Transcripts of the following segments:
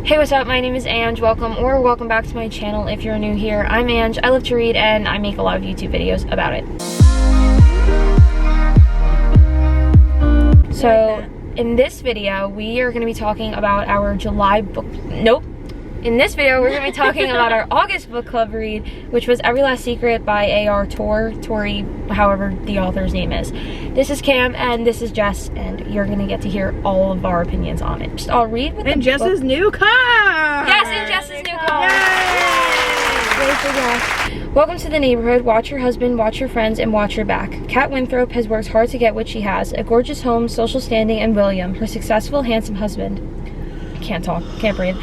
Hey, what's up? My name is Ange. Welcome back to my channel if you're new here. I'm Ange. I love to read and I make a lot of YouTube videos about it. So in this video, we are going to be talking about our July book. In this video, we're going to be talking about our August book club read, which was Every Last Secret by Torre, however the author's name is. This is Cam and this is Jess, and you're going to get to hear all of our opinions on it. Just I'll read with and Jess's new car. Yes, and Jess's new car. Yay! Welcome to the neighborhood. Watch your husband, watch your friends, and watch your back. Kat Winthrop has worked hard to get what she has: a gorgeous home, social standing, and William, her successful, handsome husband. Can't talk, can't breathe.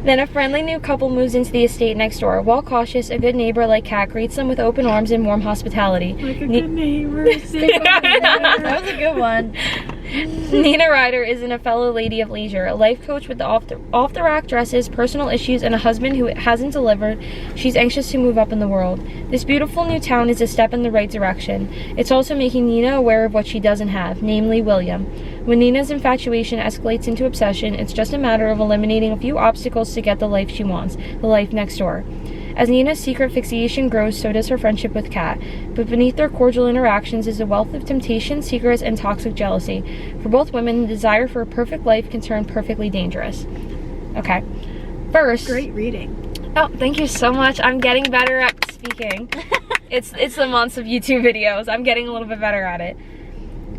Then a friendly new couple moves into the estate next door. While cautious, a good neighbor like Kat greets them with open arms and warm hospitality. Like a good neighbor. That was a good one. Nina Ryder is a fellow lady of leisure, a life coach with the off-the-rack dresses, personal issues, and a husband who hasn't delivered. She's anxious to move up in the world. This beautiful new town is a step in the right direction. It's also making Nina aware of what she doesn't have, namely William. When Nina's infatuation escalates into obsession, it's just a matter of eliminating a few obstacles to get the life she wants, the life next door. As Nina's secret fixation grows, so does her friendship with Kat. But beneath their cordial interactions is a wealth of temptation, secrets, and toxic jealousy. For both women, the desire for a perfect life can turn perfectly dangerous. Okay. First... Great reading. Oh, thank you so much. I'm getting better at speaking. It's the months of YouTube videos. I'm getting a little bit better at it.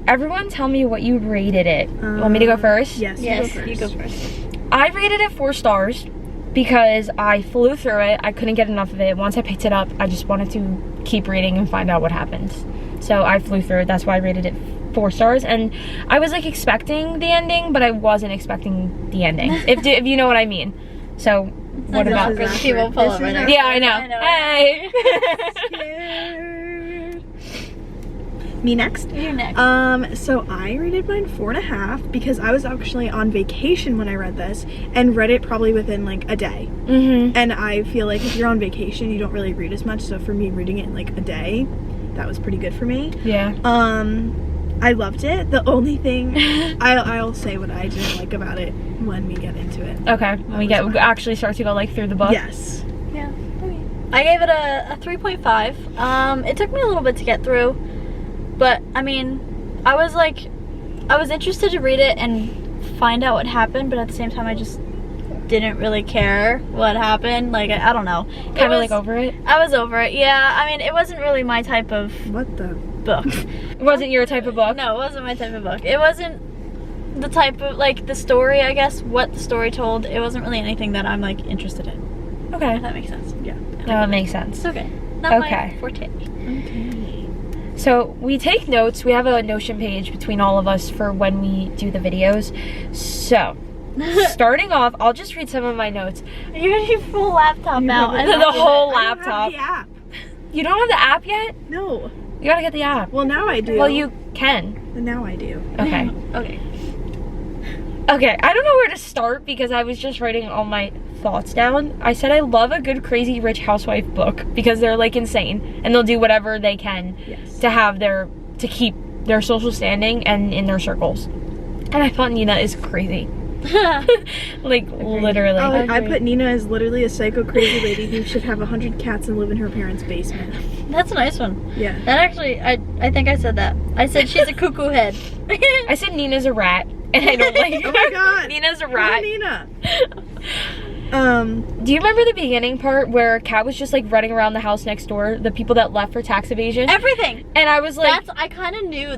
Everyone tell me what you rated it. Want me to go first? Yes, you go first. I rated it 4 stars. Because I flew through it. I couldn't get enough of it. Once I picked it up, I just wanted to keep reading and find out what happens. So I flew through it. That's why I rated it 4 stars. And I was like expecting the ending, but I wasn't expecting the ending. if you know what I mean. So what about people pull over there? Yeah, I know. Hey. Scared. Me next? You next. So I rated mine 4.5 because I was actually on vacation when I read this and read it probably within like a day. And I feel like if you're on vacation, you don't really read as much. So for me, reading it in like a day, that was pretty good for me. Yeah. I loved it. The only thing I'll say what I didn't like about it when we get into it. Okay. We actually start to go like through the book. Yes. Yeah. I gave it a 3.5. It took me a little bit to get through. But, I mean, I was interested to read it and find out what happened, but at the same time, I just didn't really care what happened. Like, I don't know. Kind of like over it? I was over it, yeah. I mean, it wasn't really my type of book. It wasn't your type of book? No, it wasn't my type of book. It wasn't the type of, like, the story, I guess, what the story told. It wasn't really anything that I'm, like, interested in. Okay. If that makes sense. Yeah. No, it makes sense. It's okay. Not my forte. Okay. So we take notes. We have a Notion page between all of us for when we do the videos. So starting off, I'll just read some of my notes. You have your full laptop out. And the whole laptop. I don't have the app. You don't have the app yet? No. You gotta get the app. Well, now I do. Well, you can. And now I do. Okay. Okay, I don't know where to start because I was just writing all my thoughts down. I said I love a good crazy rich housewife book because they're like insane and they'll do whatever they can to keep their social standing and in their circles. And I thought Nina is crazy. Like literally. Oh, I put Nina as literally a psycho crazy lady who should have 100 cats and live in her parents' basement. That's a nice one. Yeah. That actually, I think I said that. I said she's a cuckoo head. I said Nina's a rat. And I don't like her. Oh my god. Nina's a rat. Nina. Do you remember the beginning part where Kat was just like running around the house next door, the people that left for tax evasion? Everything. And I was like, I kind of knew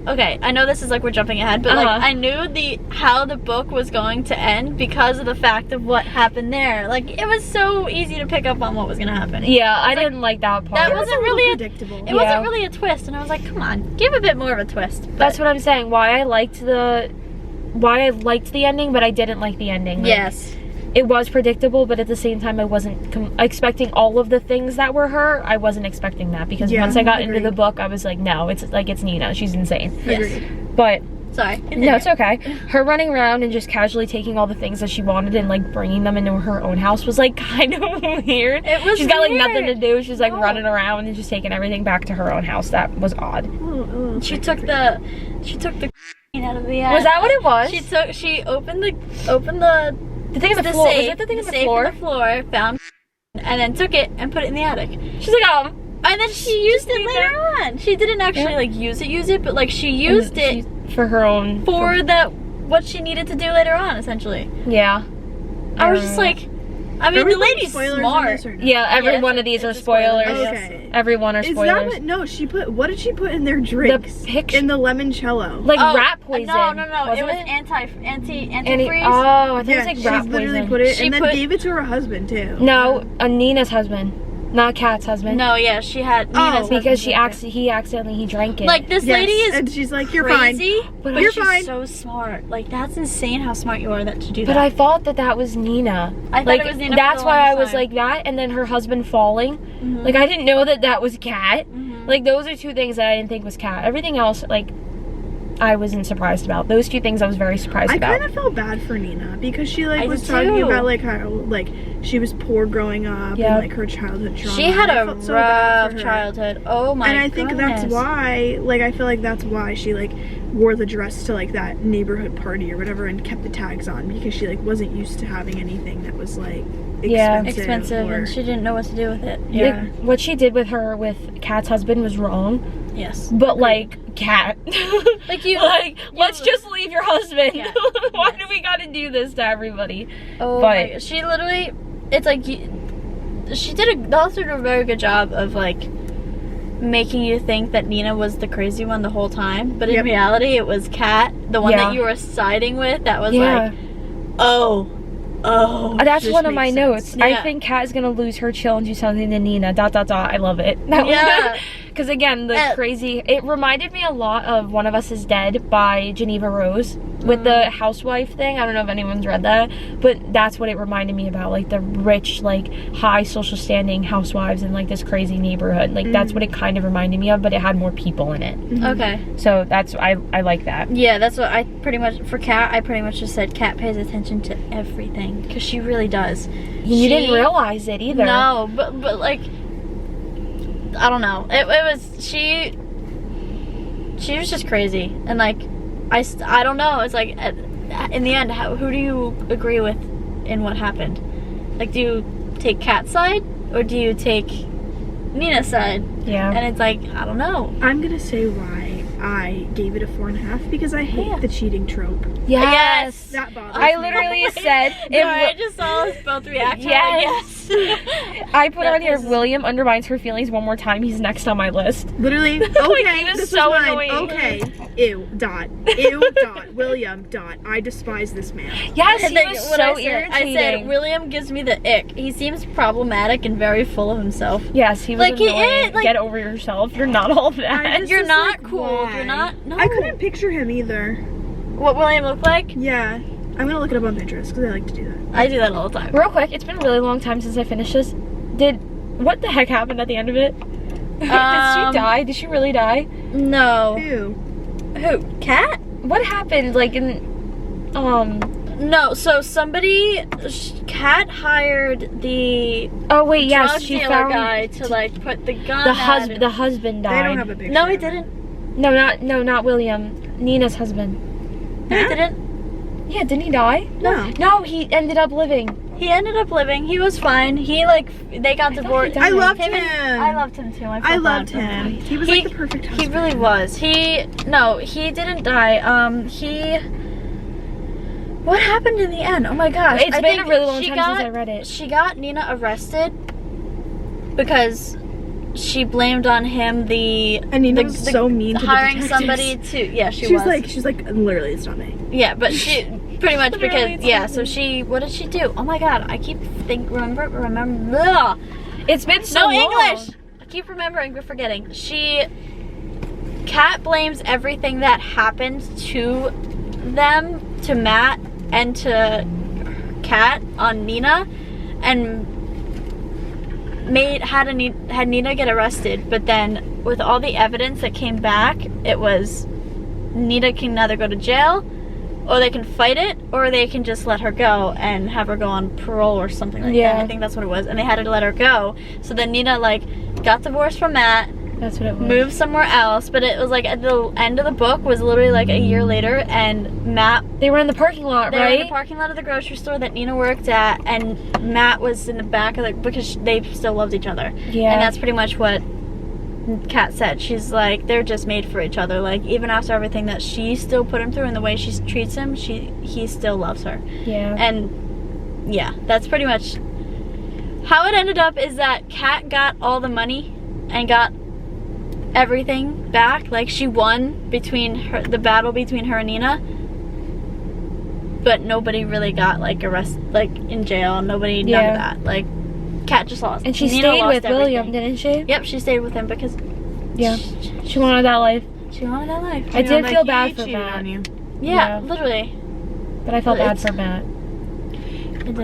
okay, I know this is like we're jumping ahead, but like I knew how the book was going to end because of the fact of what happened there. Like it was so easy to pick up on what was ggoing to happen. Yeah, I didn't like that part. That wasn't really predictable. It wasn't really a twist, and I was like, come on, give a bit more of a twist. But that's what I'm saying. Why I liked the ending, but I didn't like the ending. Like, yes. It was predictable, but at the same time, I wasn't expecting all of the things that were her. I wasn't expecting that because once I got into the book, I was like, no, it's Nina. She's insane. Yes. But Sorry. No, it's okay. Her running around and just casually taking all the things that she wanted and like bringing them into her own house was like kind of weird. It was She's got like weird. nothing to do. She's like No. running around and just taking everything back to her own house. That was odd. She took the out of the Was that what it was? She opened the The thing on the the floor. Was safe, it the thing on the safe floor? on the floor, found and then took it and put it in the attic. She's like, And then she used it later on. She didn't actually like use it, but like she used it for her own. for what she needed to do later on, essentially. Yeah. I was just like, I mean, the lady's smart. Yeah, every Yeah, one of these are it's a spoiler. spoilers. Okay. Every one are Is that spoilers. what? No, what did she put in their drinks? picture- In the limoncello. Like Oh, rat poison. No, wasn't it was antifreeze. Oh, I thought Yeah, it was like she's rat literally poison. put it She and then put- gave it to her husband too. No, Nina's husband, not Kat's husband. No, yeah, she had Oh. Nina's Because husband. he accidentally drank it. Like this Yes, lady is and she's like, "You're crazy, fine." but You're she's fine. so smart. Like that's insane how smart you are to do But that. I thought that was Nina. I thought like, it was Nina. That's for the why I longest was time. like that, and then her husband falling. Mhm. Like I didn't know that was Kat. Mhm. Like those are two things that I didn't think was Kat. Everything else, like, I wasn't surprised about. Those two things I was very surprised I about. kind of felt bad for Nina because she I was did talking too. about like how like she was poor growing up Yep. and like her childhood trauma. She had I a felt so bad rough for her. childhood. Oh my! And I think that's goodness. why, like, I feel like that's why she like wore the dress to like that neighborhood party or whatever and kept the tags on because she like wasn't used to having anything that was like Yeah. expensive, or- and she didn't know what to do with it. Yeah. Like, what she did with Kat's husband was wrong. Yes. But like, Kat, Like you. let's just leave your husband. Yeah. Why Yes. do we gotta do this to everybody? Oh But- my God. She literally, it's like, the author did a very good job of like making you think that Nina was the crazy one the whole time, but in Yep. reality it was Kat, the one Yeah. that you were siding with, that was Yeah. like, oh, That's this one of my makes notes. sense. I Yeah. think Kat is gonna lose her chill and do something to Nina. ... I love it. Yeah. Because again, the Uh, crazy. It reminded me a lot of One of Us Is Dead by Geneva Rose with the housewife thing. I don't know if anyone's read that, but that's what it reminded me about. Like the rich, like high social standing housewives in like this crazy neighborhood. Like that's what it kind of reminded me of, but it had more people in it. okay. So that's I like that. Yeah, that's what I pretty much, for Kat, I pretty much just said Kat pays attention to everything, because she really does. You didn't realize it either. No, but like, I don't know. It was, she was just crazy. And like, I don't know. It's like, in the end, who do you agree with in what happened? Like, do you take Kat's side or do you take Nina's side? Yeah. And it's like, I don't know. I'm gonna say why I gave it a 4.5 because I hate the cheating trope. Yes. That bothers I me. literally said if I just saw us both react. Yes. Yes. I put That on here, pisses- William undermines her feelings one more time. He's next on my list. Literally, Like, okay, he was this so is mine. annoying. Okay, ew, dot, ew, dot, William, dot. I despise this man. Yes, I he think was what so I irritating. said, William gives me the ick. He seems problematic and very full of himself. Yes, he was Like, he annoying. is, like- Get over yourself. You're not all I that. just You're was not like, cool. why? You're not. No. I couldn't picture him either. What William looked like? Yeah, I'm gonna look it up on Pinterest because I like to do that. I do that all the time. Real quick, it's been a really long time since I finished this. What the heck happened at the end of it? Did she die? Did she really die? No. Ew. Who? Kat? What happened? Like in, No. So somebody, Kat hired the oh wait, yes, drug she dealer found guy to like put the gun. the at husband. him. The husband died. They don't have a picture. No, he of him. didn't. No, not William. Nina's husband. No, he Huh? didn't. Yeah, didn't he die? No. No, he ended up living. He ended up living. He was fine. He like they got divorced. died. I loved and- him. I loved him too. I, I felt loved bad for him. He was like the perfect He husband. really was. He didn't die. What happened in the end? Oh my gosh! It's I been think a really long she time got- since I read it. She got Nina arrested because she blamed on him And Nina was so mean to the hiring detectives. somebody to. Yeah, she She's was. like, literally, it's not me. Yeah, but she pretty much Literally, because it's yeah. not So me. she, what did she do? Oh my god! I keep remember. Ugh. It's been so No long. English. I keep remembering but forgetting. Kat blames everything that happened to them, to Matt and to Kat on Nina, and had Nina get arrested. But then with all the evidence that came back, it was Nina can either go to jail, or they can fight it, or they can just let her go and have her go on parole or something like that. I think that's what it was. And they had to let her go. So then Nina, like, got divorced from Matt. That's what it was. Moved somewhere else, but it was like at the end of the book was literally like a year later, and Matt. They were in the parking lot, They right? were in the parking lot of the grocery store that Nina worked at, and Matt was in the back of the, because they still loved each other. Yeah. And that's pretty much what Kat said. She's like, they're just made for each other. Like, even after everything that she still put him through and the way she treats him, he still loves her. Yeah. And yeah, that's pretty much how it ended up. Is that Kat got all the money and got everything back. Like, she won the battle between her and Nina, but nobody really got like arrested, like in jail. Nobody, none of that. Like, Kat just lost. And she Nina stayed lost with everything. William, didn't she? Yep, she stayed with him because she wanted that life. she wanted that life. I did feel bad He for cheated Matt, on you. Yeah, Yeah. literally. but I felt But bad it's- for Matt.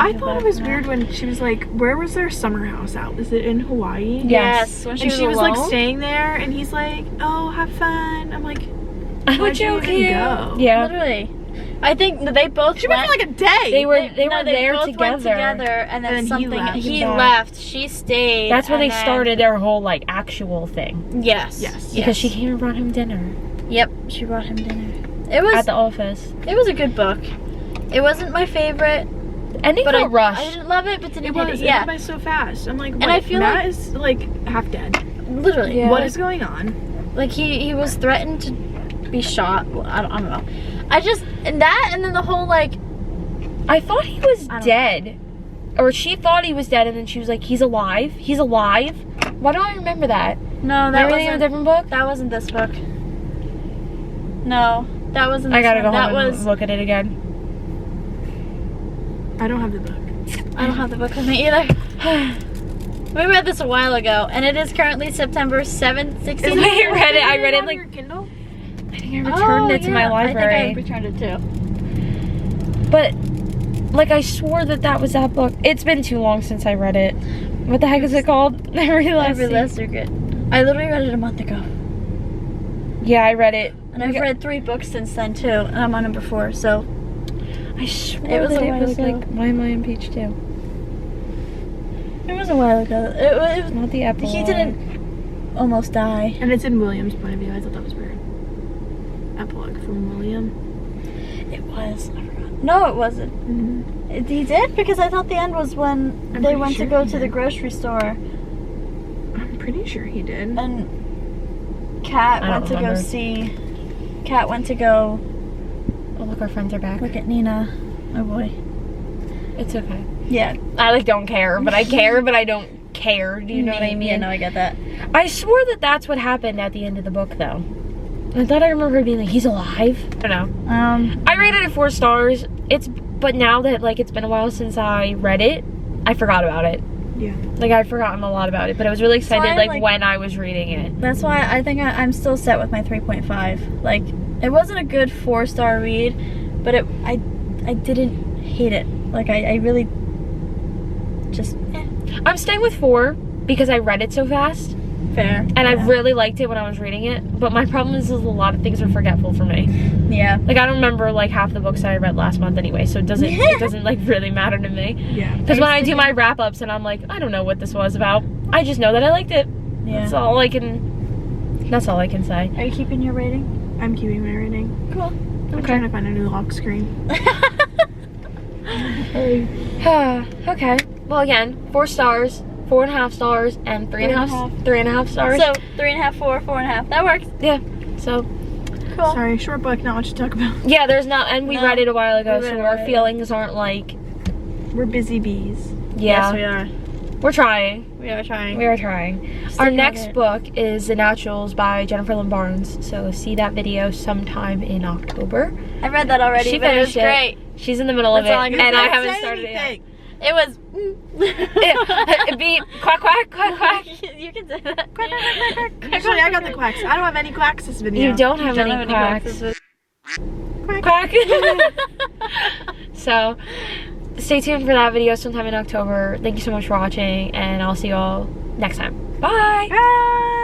I thought it was weird when she was like, where was their summer house at? Was it in Hawaii? Yes, when And she was alone. like staying there, and he's like, oh, have fun. I'm like, I'm where'd you even joking. go? Yeah. Literally. I think that they both She went for like a day. They were no, there both together. went together, and then And then he something left. he Yeah. left. She stayed. That's when and they then- started their whole like actual thing. Yes. Yes. Because she came and brought him dinner Yep, she brought him dinner. It was at the office. It was a good book. It wasn't my favorite, Ending but felt I rushed. didn't love it, but didn't It hate was. it. It Yeah, went by so fast. I'm like, And I wait, feel Matt like- is like half dead. literally. Yeah. What is going on? Like he was threatened to be shot. Well, I don't know. I just and then the whole like I thought he was I don't dead. Or she thought he was dead, and then she was like, he's alive? He's alive? Why don't I remember that? no, that Am I reading a wasn't different book? that wasn't this book. No, that wasn't. This I gotta one. go That home was. and look at it again. I don't have the book. I don't have the book with me either. We read this a while ago, and it is currently September 7th, 16th. I read it. I read it on like your Kindle. I think I returned it to my library. I think I returned it too. But like I swore that was that book. It's been too long since I read it. What the heck is it called? Every Last Secret. I literally read it a month ago. Yeah, I read it. And I've read 3 books since then too, and I'm on number 4, so I swore It was that a it while was ago. like, why am I on page 2? it was a while ago. It was Not the epilogue. he didn't almost die. And it's in William's point of view. I thought that was weird. Epilogue from William. It was. I forgot. No, it wasn't. Mm-hmm. He did, because I thought the end was when I'm they pretty went sure to go he to the did. grocery store I'm pretty sure he did. and Kat I don't went to remember. go see. Kat went to go Oh look, our friends are back. look at Nina. Oh boy. It's okay. Yeah. I like don't care, but I care, but I don't care. Do you know what I mean? Yeah, no, I get that. I swore that's what happened at the end of the book, though. I thought I remember her being like, he's alive. I don't know. I rated it 4 stars. But now that like it's been a while since I read it, I forgot about it. Yeah. Like I'd forgotten a lot about it, but I was really why excited I'm, like like- when I was reading it. That's why I think I'm still set with my 3.5. Like, it wasn't a good 4-star read, but I didn't hate it. Like, I really just I'm staying with 4 because I read it so fast, fair. and I really liked it when I was reading it. But my problem is a lot of things are forgetful for me. Yeah. Like I don't remember like half the books that I read last month anyway, so it doesn't like really matter to me. Yeah. Because when I do my wrap ups and I'm like, I don't know what this was about. I just know that I liked it. Yeah. That's all I can say. Are you keeping your rating? I'm keeping my rating. Cool. I'm trying to find a new lock screen. Okay. Well, again, 4 stars, 4.5 stars, and 3.5 stars. So 3.5, 4, 4.5. That works. yeah. So Cool. Sorry, short book, not much to talk about. yeah, there's not, and we No, read it a while ago, we read so it our already. feelings aren't like, We're busy bees. yeah, Yes, we are. we're trying. We are trying. We are trying. Stick Our at next it. book is The Naturals by Jennifer Lynn Barnes. So see that video sometime in October. I read that already, She but it was finished it. great. She's in the middle That's of all I it, can and say. I haven't started it yet. It was. It'd be quack quack quack quack. You can say that. Actually, I got the quacks. I don't have any quacks this video. You don't have any quacks. Quack. So stay tuned for that video sometime in October. Thank you so much for watching, and I'll see you all next time. Bye. Bye.